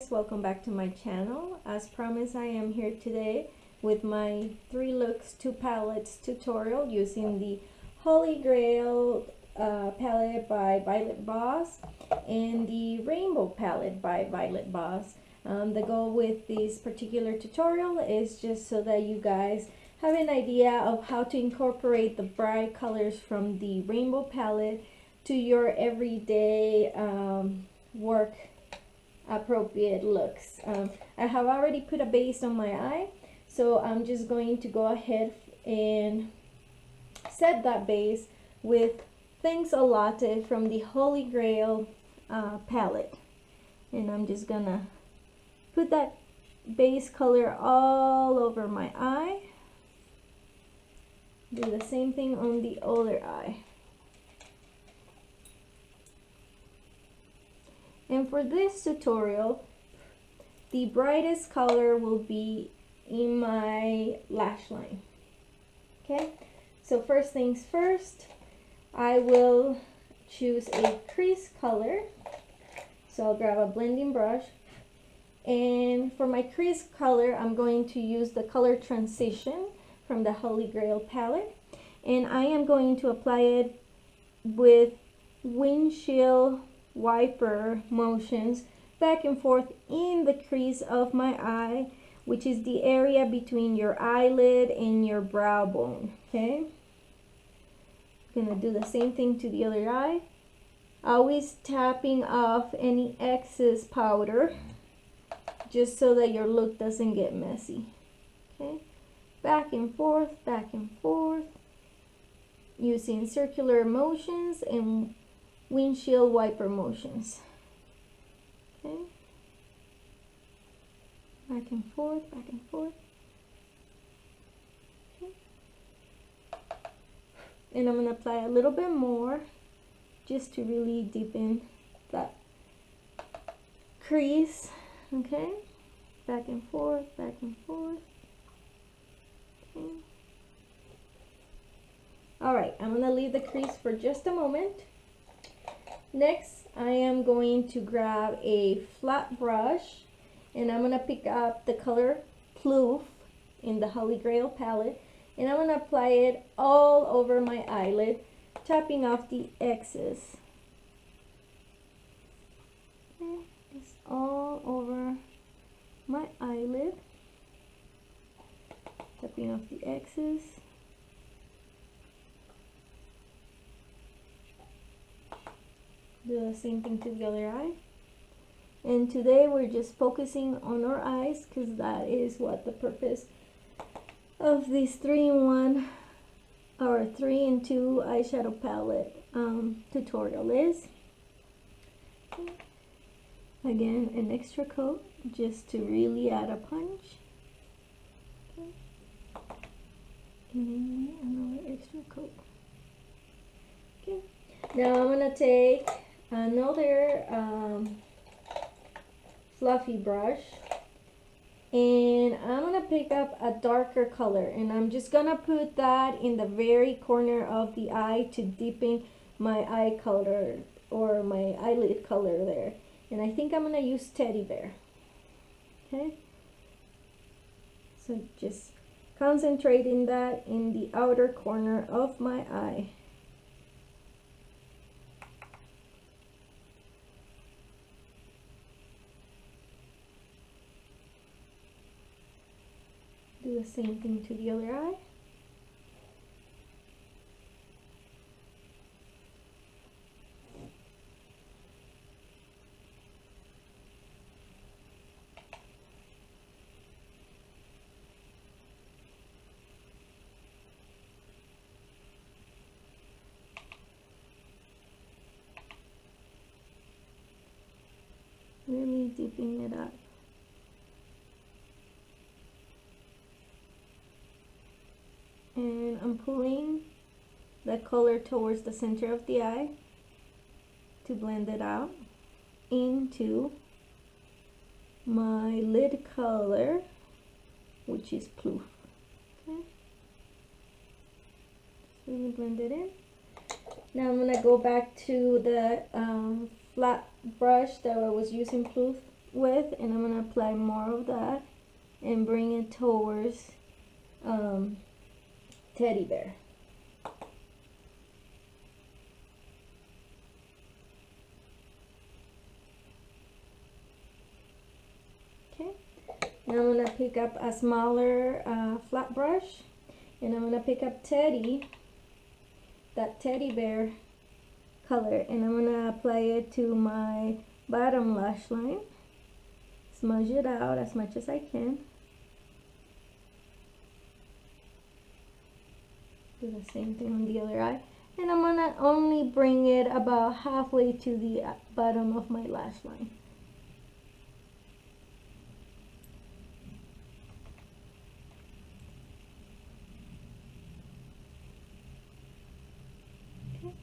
guys, welcome back to my channel. As promised, I am here today with my 3 looks 2 palettes tutorial using the Holy Grail palette by Voss and the Rainbow palette by Voss. The goal with this particular tutorial is just so that you guys have an idea of how to incorporate the bright colors from the Rainbow palette to your everyday work appropriate looks. I have already put a base on my eye, so I'm just going to go ahead and set that base with Thanks a Latte from the Holy Grail palette. And I'm just gonna put that base color all over my eye. Do the same thing on the other eye. And for this tutorial, the brightest color will be in my lash line. Okay, so first things first, I will choose a crease color. So I'll grab a blending brush, and for my crease color, I'm going to use the color Transition from the Holy Grail palette, and I am going to apply it with windshield wiper motions back and forth in the crease of my eye, which is the area between your eyelid and your brow bone. Okay, I'm gonna do the same thing to the other eye, always tapping off any excess powder just so that your look doesn't get messy. Okay, back and forth using circular motions and windshield wiper motions. Okay, back and forth. Okay, and I'm going to apply a little bit more just to really deepen that crease. Okay, back and forth. Okay. Alright, I'm going to leave the crease for just a moment. Next, I am going to grab a flat brush, and I'm going to pick up the color Plouf in the Holy Grail palette, and I'm going to apply it all over my eyelid, tapping off the excess. Okay, it's all over my eyelid, tapping off the excess. Do the same thing to the other eye. And today we're just focusing on our eyes because that is what the purpose of this 3-in-1 or 3-in-2 eyeshadow palette tutorial is. Okay. Again, an extra coat just to really add a punch. Okay. And then another extra coat. Okay. Now I'm going to take another fluffy brush, and I'm going to pick up a darker color, and I'm just going to put that in the very corner of the eye to deepen my eye color or my eyelid color there. And I think I'm going to use Teddy Bear. Okay, so just concentrating that in the outer corner of my eye. Do the same thing to the other eye. Really deepening it up. And I'm pulling the color towards the center of the eye to blend it out into my lid color, which is Plouf. Okay, so really blend it in. Now I'm gonna go back to the flat brush that I was using Plouf with, and I'm gonna apply more of that and bring it towards teddy bear. Okay, now I'm gonna pick up a smaller flat brush, and I'm gonna pick up that teddy bear color, and I'm gonna apply it to my bottom lash line. Smudge it out as much as I can. Do the same thing on the other eye, and I'm gonna only bring it about halfway to the bottom of my lash line. Okay.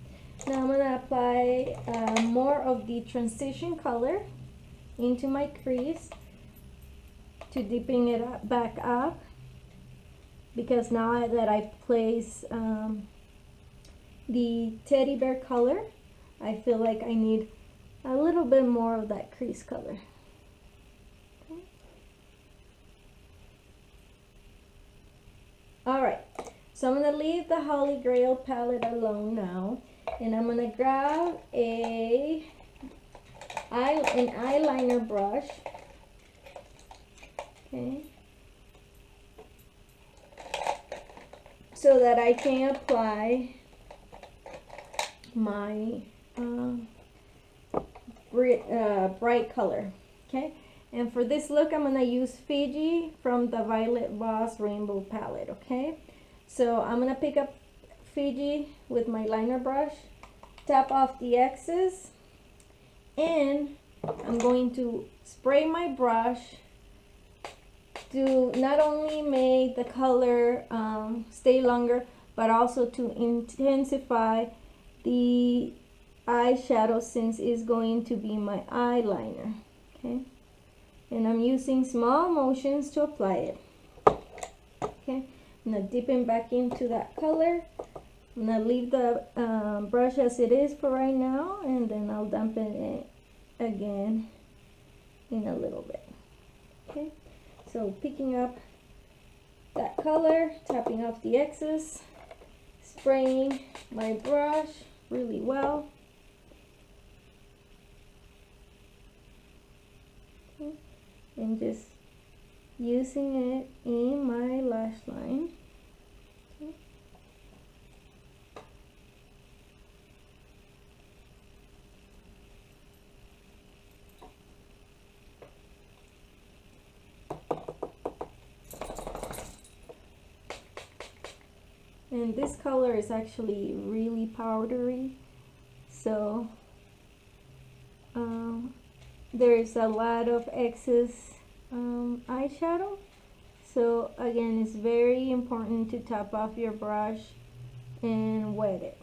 Now I'm gonna apply more of the transition color into my crease to deepen it back up, because now that I place the teddy bear color, I feel like I need a little bit more of that crease color. Okay. Alright, so I'm going to leave the Holy Grail palette alone now, and I'm going to grab an eyeliner brush. Okay. So that I can apply my bright color. Okay, and for this look I'm gonna use Fiji from the Violet Voss Rainbow palette. Okay, so I'm gonna pick up Fiji with my liner brush, tap off the excess, and I'm going to spray my brush to not only make the color stay longer, but also to intensify the eyeshadow, since it's going to be my eyeliner. Okay, and I'm using small motions to apply it. Okay, I'm gonna dip it back into that color. I'm gonna leave the brush as it is for right now, and then I'll dump it in again in a little bit. Okay. So picking up that color, tapping off the excess, spraying my brush really well. Okay. And just using it in my lash line. Okay. And this color is actually really powdery, so there's a lot of excess eyeshadow. So again, it's very important to tap off your brush and wet it.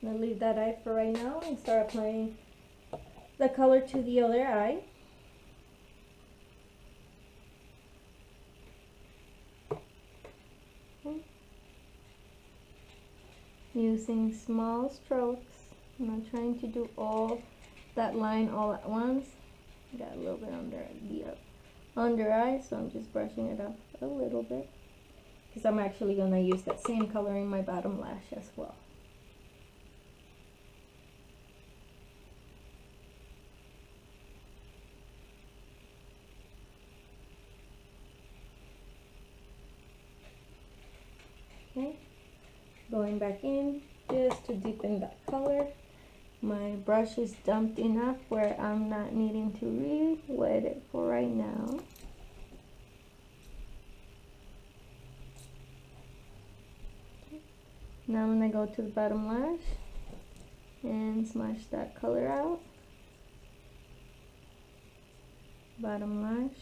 I'm going to leave that eye for right now and start applying the color to the other eye. Okay. Using small strokes. I'm not trying to do all that line all at once. Got a little bit under the under eye, so I'm just brushing it up a little bit, because I'm actually going to use that same color in my bottom lash as well. Okay, going back in just to deepen that color. My brush is dumped enough where I'm not needing to re-wet it for right now. Okay. Now I'm going to go to the bottom lash and smudge that color out. Bottom lash,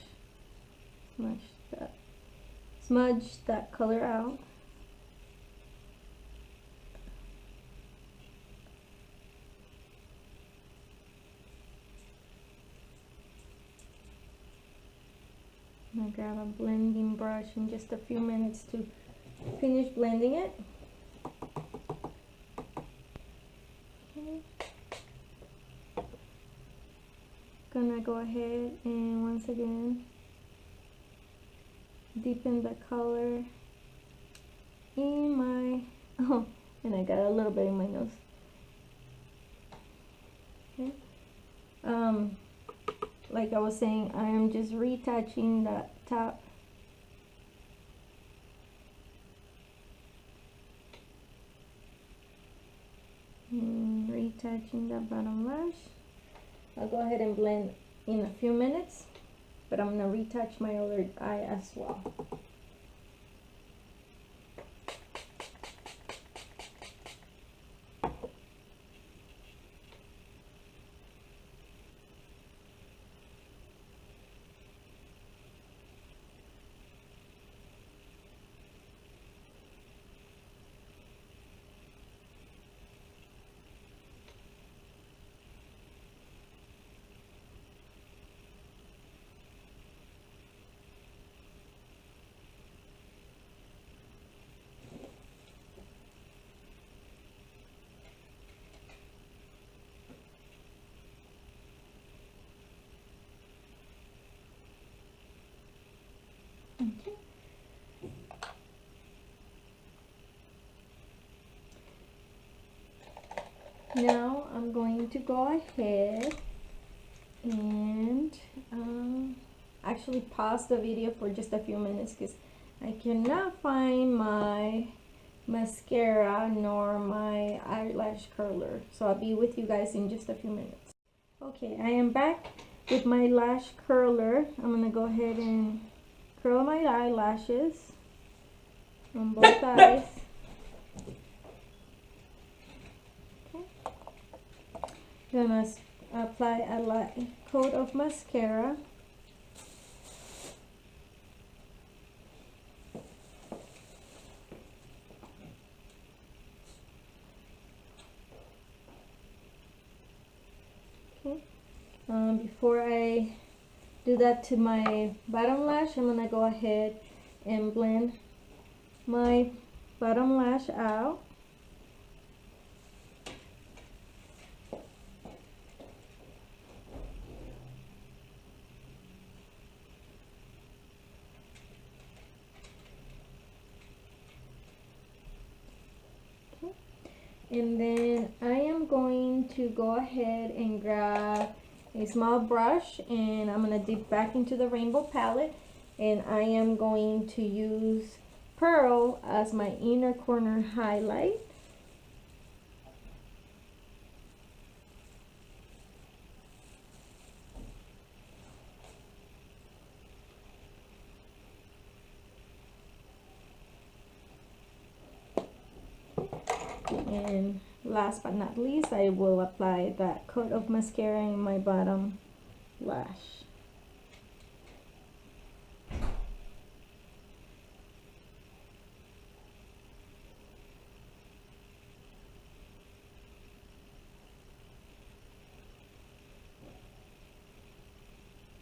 smudge that color out. gonna grab a blending brush in just a few minutes to finish blending it. Okay. Gonna go ahead and once again deepen the color in my, oh, and I got a little bit in my nose. Okay. Like I was saying, I am just retouching that top. And retouching the bottom lash. I'll go ahead and blend in a few minutes, but I'm gonna retouch my other eye as well. Okay. Now I'm going to go ahead and actually pause the video for just a few minutes because I cannot find my mascara nor my eyelash curler. So I'll be with you guys in just a few minutes. Okay, I am back with my lash curler. I'm gonna go ahead and curl my eyelashes on both eyes. Okay. Gonna apply a light coat of mascara. Okay. Before I do that to my bottom lash, I'm gonna go ahead and blend my bottom lash out. Okay. And then I am going to go ahead and grab a small brush and I'm going to dip back into the rainbow palette, and I am going to use Pearl as my inner corner highlight. And last but not least, I will apply that coat of mascara in my bottom lash.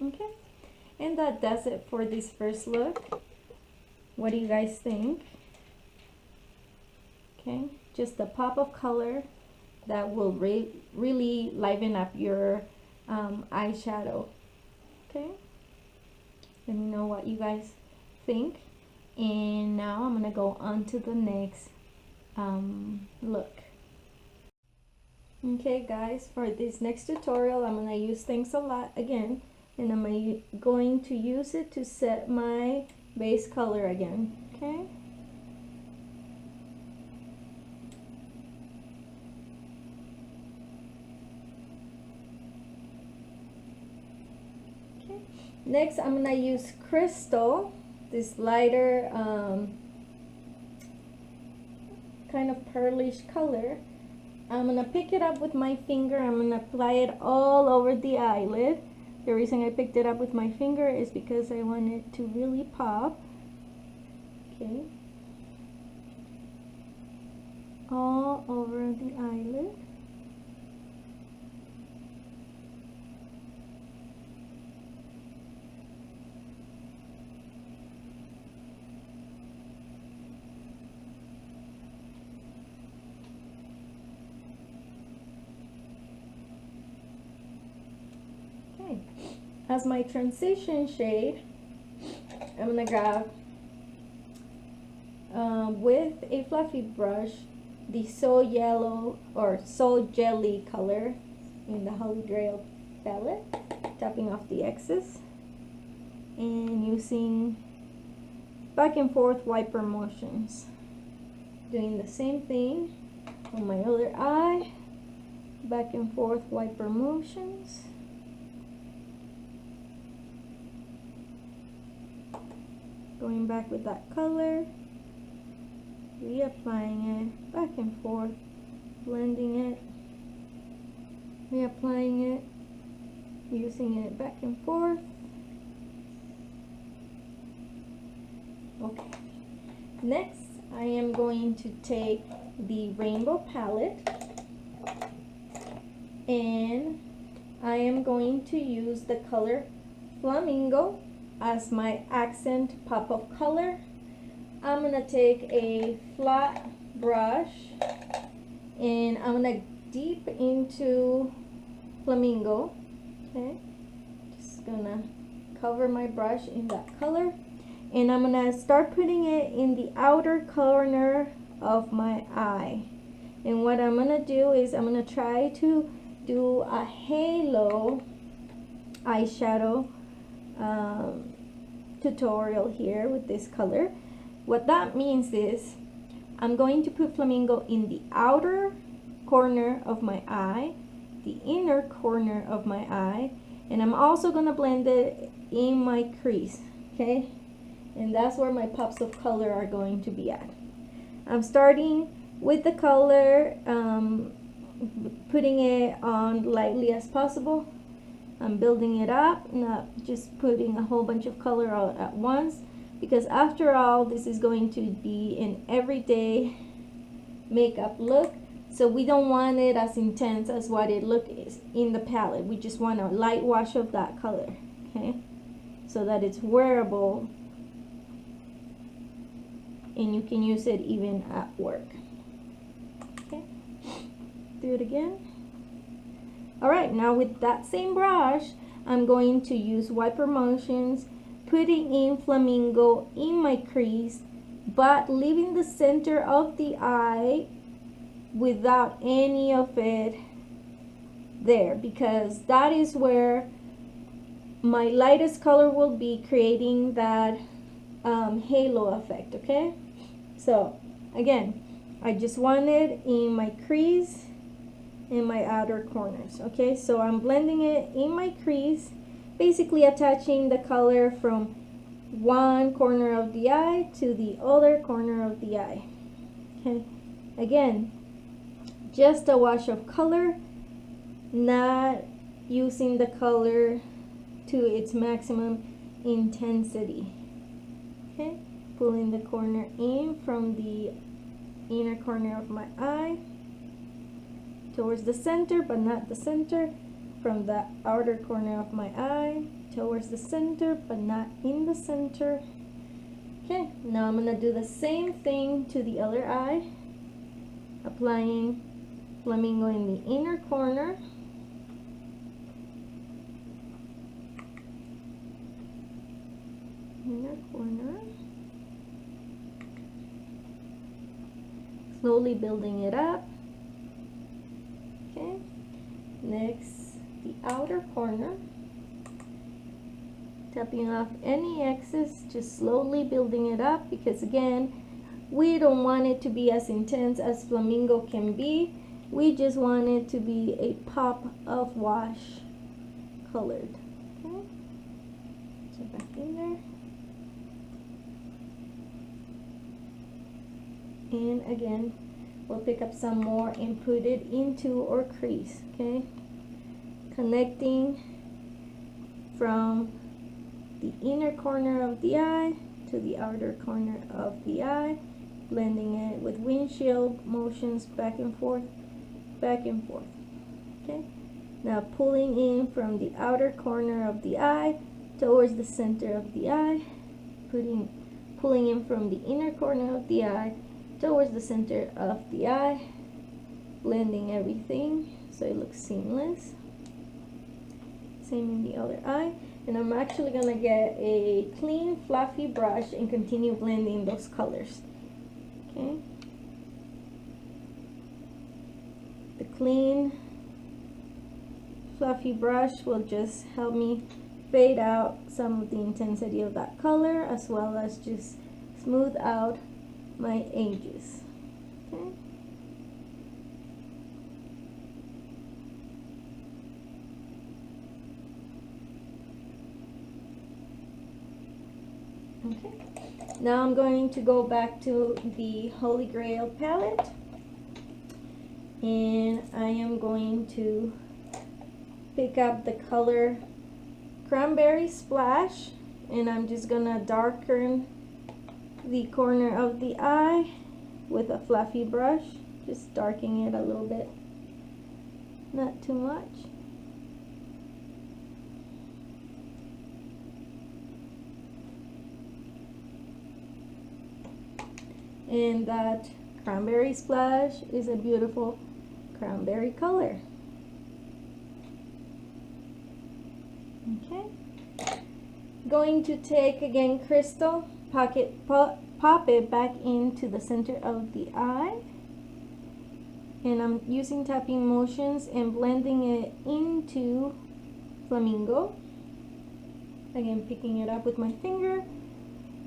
Okay, and that does it for this first look. What do you guys think? Okay, just a pop of color that will really liven up your eyeshadow. Okay, let me know what you guys think. And now I'm gonna go on to the next look. Okay guys, for this next tutorial I'm gonna use Thanks a Lot again, and I'm going to use it to set my base color again. Okay. Next, I'm gonna use Crystal, this lighter kind of pearlish color. I'm gonna pick it up with my finger. I'm gonna apply it all over the eyelid. The reason I picked it up with my finger is because I want it to really pop. Okay. All over the eyelid. Okay, as my transition shade, I'm gonna grab with a fluffy brush the So Yellow or So Jelly color in the Holy Grail palette, tapping off the excess and using back and forth wiper motions, doing the same thing on my other eye, back and forth wiper motions. Going back with that color, reapplying it, back and forth, blending it, reapplying it, using it back and forth. Okay, next I am going to take the rainbow palette and I am going to use the color Flamingo as my accent pop of color. I'm gonna take a flat brush and I'm gonna deep into Flamingo. Okay, just gonna cover my brush in that color and I'm gonna start putting it in the outer corner of my eye. And what I'm gonna do is I'm gonna try to do a halo eyeshadow tutorial here with this color. What that means is I'm going to put Flamingo in the outer corner of my eye, the inner corner of my eye, and I'm also going to blend it in my crease, okay? And that's where my pops of color are going to be at. I'm starting with the color, putting it on lightly as possible. I'm building it up, not just putting a whole bunch of color all at once, because after all, this is going to be an everyday makeup look. So we don't want it as intense as what it look is in the palette. We just want a light wash of that color, okay? So that it's wearable and you can use it even at work. Okay, do it again. All right, now with that same brush, I'm going to use wiper motions, putting in Flamingo in my crease, but leaving the center of the eye without any of it there, because that is where my lightest color will be, creating that halo effect, okay? So again, I just want it in my crease in my outer corners, okay? So I'm blending it in my crease, basically attaching the color from one corner of the eye to the other corner of the eye, okay? Again, just a wash of color, not using the color to its maximum intensity, okay? Pulling the corner in from the inner corner of my eye towards the center, but not the center, from the outer corner of my eye towards the center, but not in the center. Okay, now I'm gonna do the same thing to the other eye, applying Flamingo in the inner corner, slowly building it up. Okay, next the outer corner, tapping off any excess, just slowly building it up, because again, we don't want it to be as intense as Flamingo can be. We just want it to be a pop of wash colored. Okay, so back in there. And again, we'll pick up some more and put it into our crease, okay? Connecting from the inner corner of the eye to the outer corner of the eye, blending it with windshield motions back and forth, okay? Now pulling in from the outer corner of the eye towards the center of the eye, pulling in from the inner corner of the eye towards the center of the eye, blending everything so it looks seamless. Same in the other eye. And I'm actually gonna get a clean fluffy brush and continue blending those colors. Okay. The clean fluffy brush will just help me fade out some of the intensity of that color, as well as just smooth out my edges. Okay. Okay. Now I'm going to go back to the Holy Grail palette, and I am going to pick up the color Cranberry Splash, and I'm just gonna darken the corner of the eye with a fluffy brush, just darkening it a little bit, not too much. And that Cranberry Splash is a beautiful cranberry color. Okay, going to take again crystal, pop it back into the center of the eye, and I'm using tapping motions and blending it into Flamingo. Again, picking it up with my finger,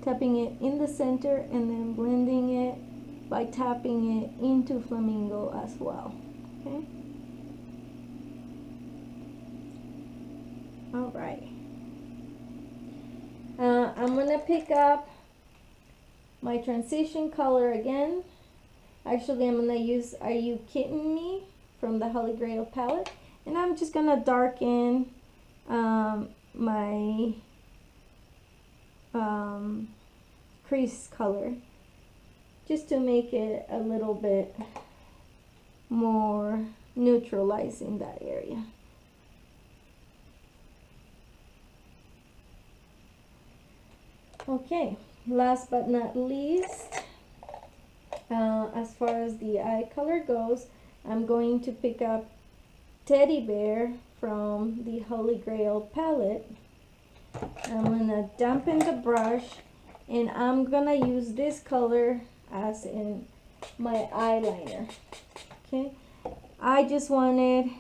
tapping it in the center, and then blending it by tapping it into Flamingo as well. Okay. All right. I'm gonna pick up my transition color again. Actually, I'm gonna use Are You Kidding Me from the Holy Grail palette, and I'm just gonna darken my crease color just to make it a little bit more neutralized in that area. Okay, last but not least, as far as the eye color goes, I'm going to pick up Teddy Bear from the Holy Grail palette. I'm gonna dampen the brush, and I'm gonna use this color as in my eyeliner. Okay, I just wanted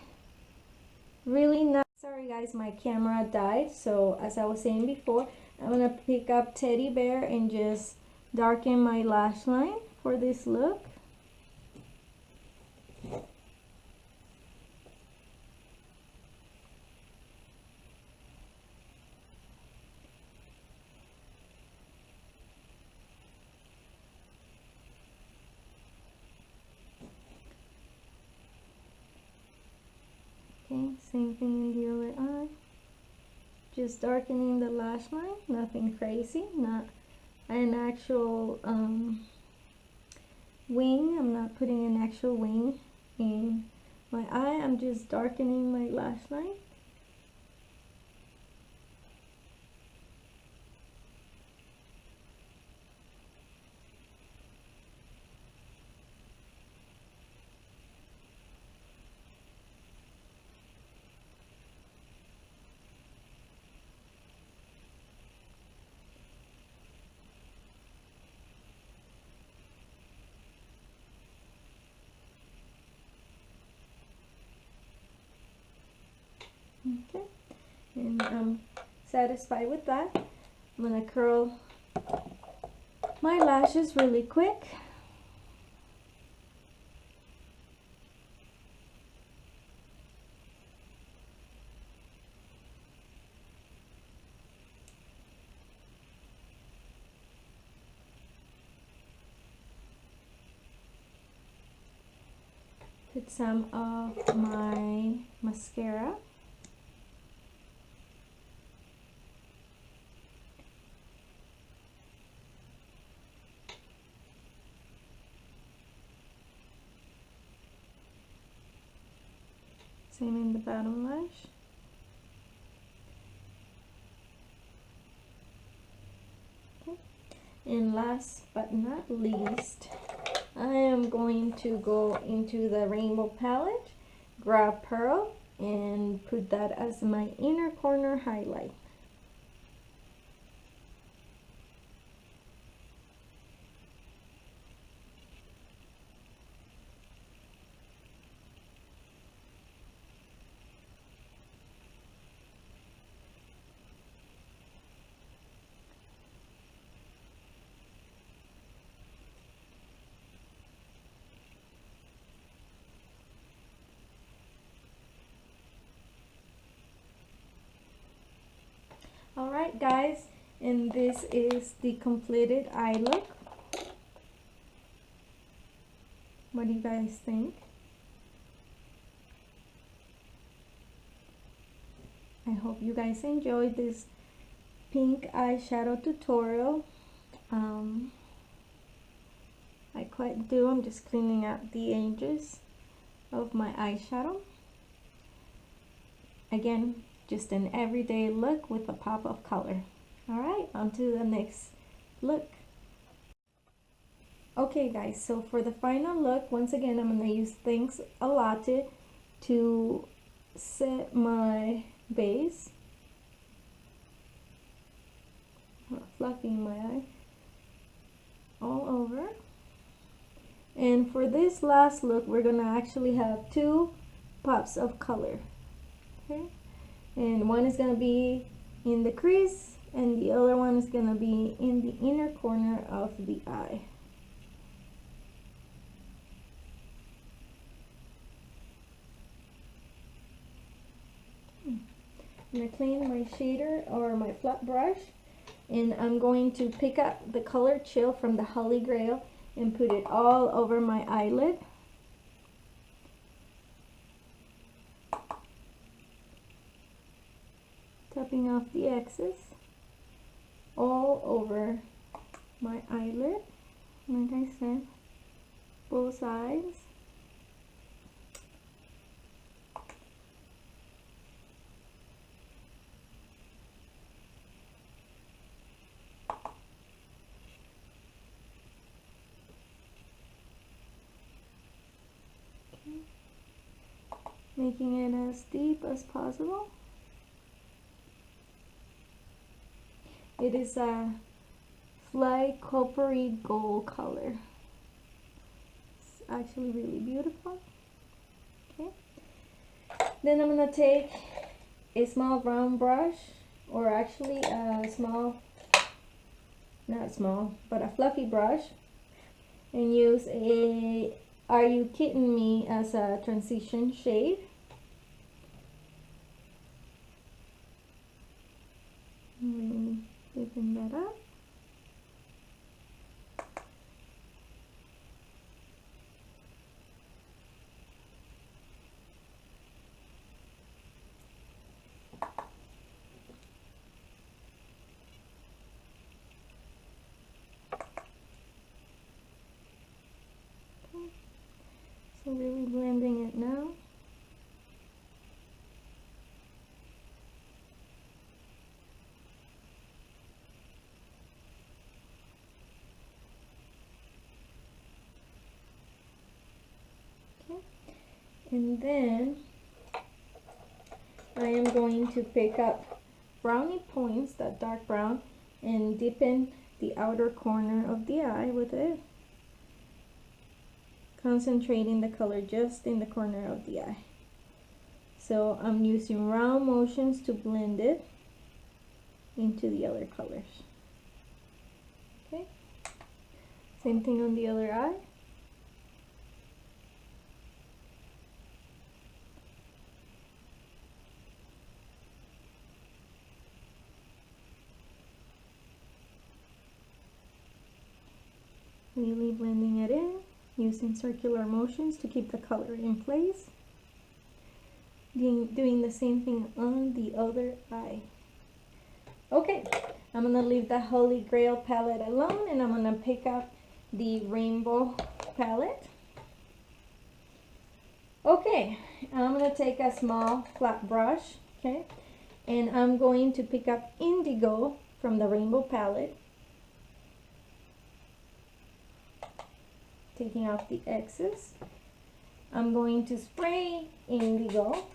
really nice. Sorry guys, my camera died, so as I was saying before, I'm gonna pick up Teddy Bear and just darken my lash line for this look. Okay, same thing in the other eye. Just darkening the lash line, nothing crazy, not an actual wing. I'm not putting an actual wing in my eye. I'm just darkening my lash line. Okay, and I'm satisfied with that. I'm gonna curl my lashes really quick. Put some of my mascara. Same in the bottom lash. Okay. And last but not least, I am going to go into the Rainbow palette, grab Pearl, and put that as my inner corner highlight. Alright guys, and this is the completed eye look. What do you guys think? I hope you guys enjoyed this pink eyeshadow tutorial. I quite do. I'm just cleaning up the edges of my eyeshadow. Again, just an everyday look with a pop of color. Alright, on to the next look. Okay guys, so for the final look, once again I'm going to use Thanks a Latte to set my base. Fluffing my eye all over. And for this last look, we're going to actually have 2 pops of color. Okay? And one is going to be in the crease and the other one is going to be in the inner corner of the eye. I'm going to clean my shader or my flat brush, and I'm going to pick up the color Chill from the Holy Grail and put it all over my eyelid. Tapping off the excess all over my eyelid, like I said, both sides. Okay. Making it as deep as possible. It is a fly coppery gold color. It's actually really beautiful. Okay. Then I'm gonna take a small round brush, or actually a small, not small, but a fluffy brush, and use a Are You Kidding Me as a transition shade. Open that up. Okay. So really blending it now. And then I am going to pick up brownie points, that dark brown, and deepen the outer corner of the eye with it, concentrating the color just in the corner of the eye. So I'm using round motions to blend it into the other colors. Okay, same thing on the other eye. Really blending it in, using circular motions to keep the color in place. Doing the same thing on the other eye. Okay, I'm going to leave the Holy Grail palette alone, and I'm going to pick up the Rainbow palette. Okay, I'm going to take a small flat brush, okay, and I'm going to pick up Indigo from the Rainbow palette. Taking off the excess, I'm going to spray Indigo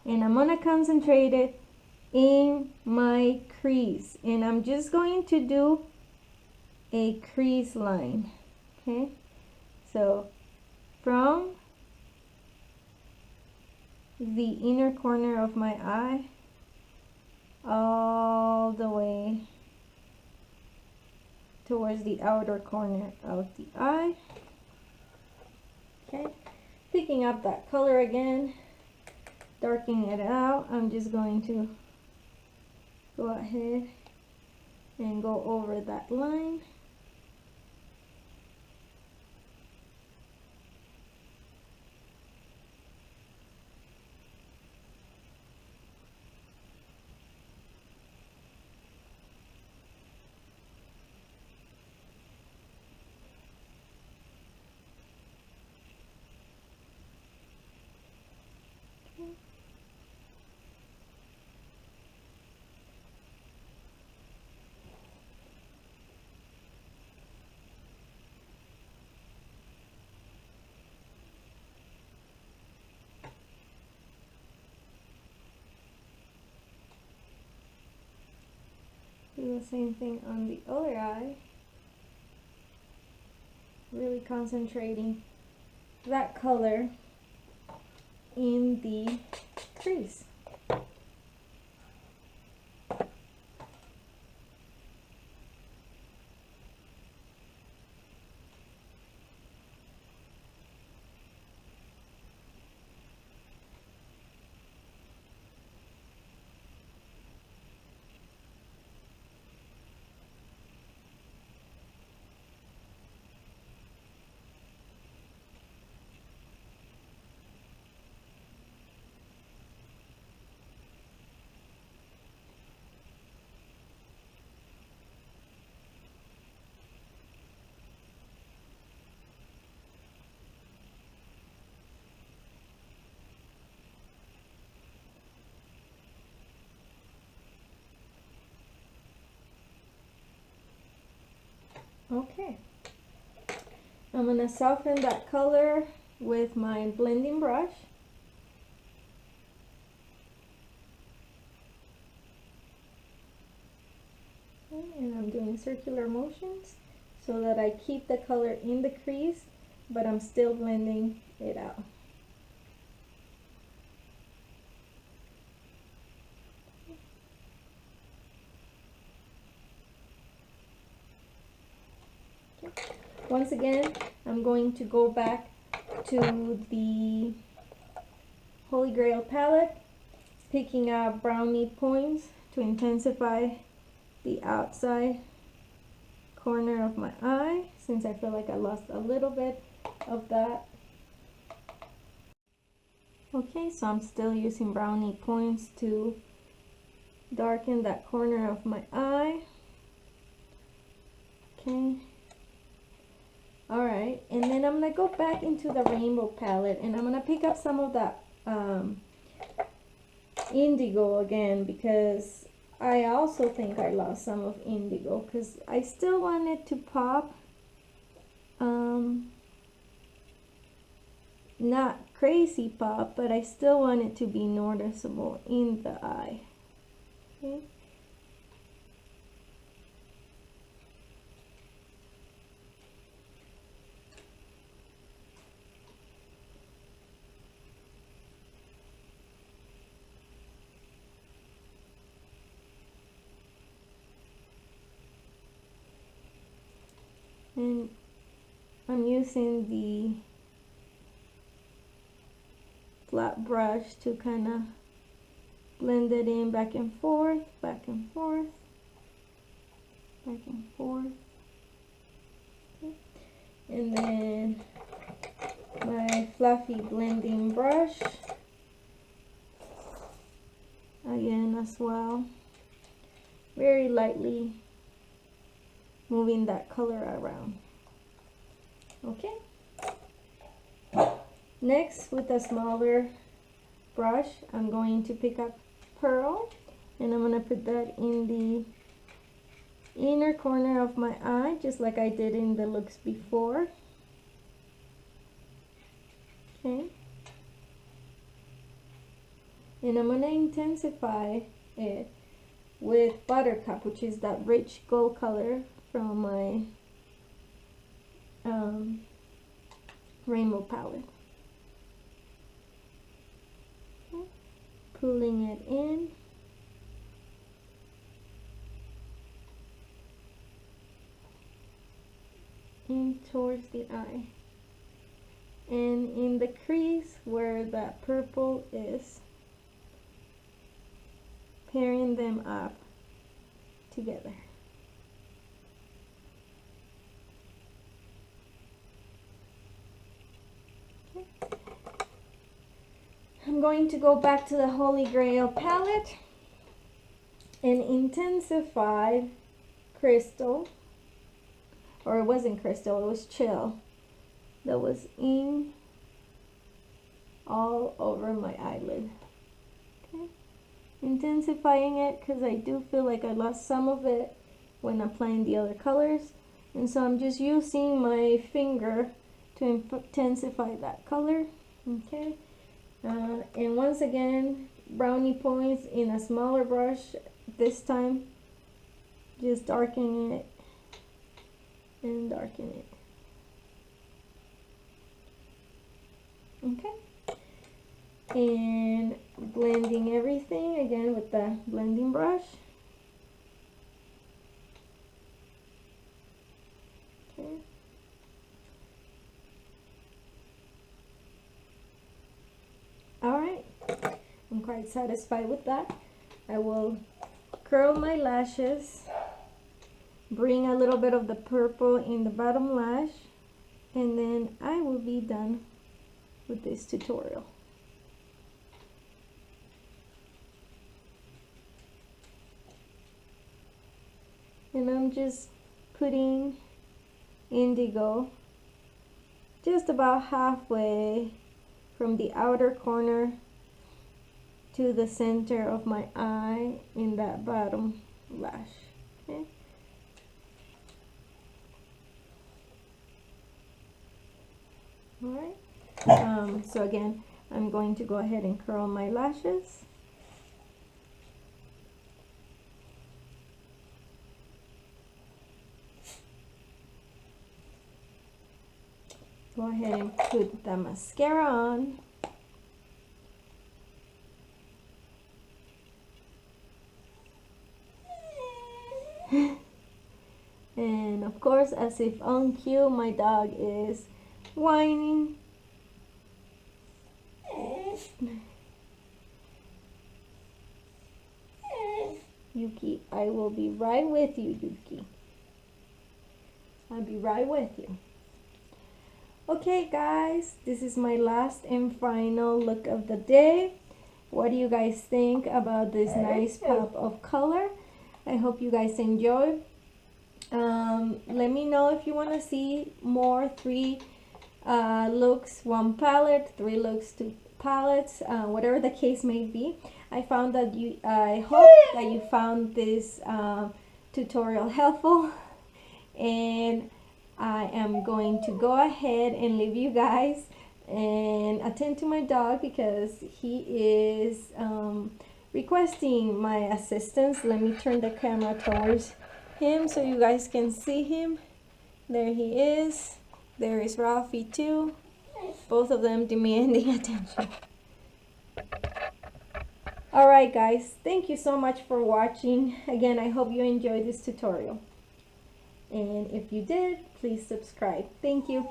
and I'm gonna concentrate it in my crease, and I'm just going to do a crease line. Okay, so from the inner corner of my eye all the way towards the outer corner of the eye. Okay, picking up that color again, darkening it out, I'm just going to go ahead and go over that line. Do the same thing on the other eye. Really concentrating that color in the crease. Okay, I'm going to soften that color with my blending brush. Okay, and I'm doing circular motions so that I keep the color in the crease, but I'm still blending it out. Once again, I'm going to go back to the Holy Grail palette, picking up brownie points to intensify the outside corner of my eye, since I feel like I lost a little bit of that. Okay, so I'm still using brownie points to darken that corner of my eye. Okay. Alright, and then I'm going to go back into the rainbow palette, and I'm going to pick up some of that indigo again, because I also think I lost some of indigo, because I still want it to pop. Not crazy pop, but I still want it to be noticeable in the eye. Okay. And I'm using the flat brush to kind of blend it in back and forth, back and forth, back and forth. Okay. And then my fluffy blending brush again as well, very lightly moving that color around. Okay. Next, with a smaller brush, I'm going to pick up pearl, and I'm going to put that in the inner corner of my eye, just like I did in the looks before. Okay. And I'm going to intensify it with Buttercup, which is that rich gold color from my rainbow palette. Okay. Pulling it in towards the eye, and in the crease where that purple is, pairing them up together. Okay. I'm going to go back to the Holy Grail palette and intensify Crystal, or it wasn't Crystal, it was Chill, that was in all over my eyelid. Okay. Intensifying it because I do feel like I lost some of it when applying the other colors, and so I'm just using my finger to intensify that color. Okay. And once again, brownie points in a smaller brush this time, just darkening it and darken it. Okay. And blending everything again with the blending brush. Okay. Alright, I'm quite satisfied with that. I will curl my lashes, bring a little bit of the purple in the bottom lash, and then I will be done with this tutorial. And I'm just putting indigo just about halfway from the outer corner to the center of my eye in that bottom lash. Okay. Alright. So again, I'm going to go ahead and curl my lashes. Go ahead and put the mascara on. And of course, as if on cue, my dog is whining. Yuki, I will be right with you, Yuki. I'll be right with you. Okay guys, this is my last and final look of the day. What do you guys think about this nice pop of color? I hope you guys enjoy. Let me know if you want to see more 3 looks, 1 palette, 3 looks, 2 palettes, whatever the case may be. I hope that you found this tutorial helpful, and I am going to go ahead and leave you guys and attend to my dog because he is requesting my assistance. Let me turn the camera towards him so you guys can see him. There he is. There is Ralphie too. Both of them demanding attention. Alright guys, thank you so much for watching. Again, I hope you enjoyed this tutorial. And if you did, please subscribe. Thank you.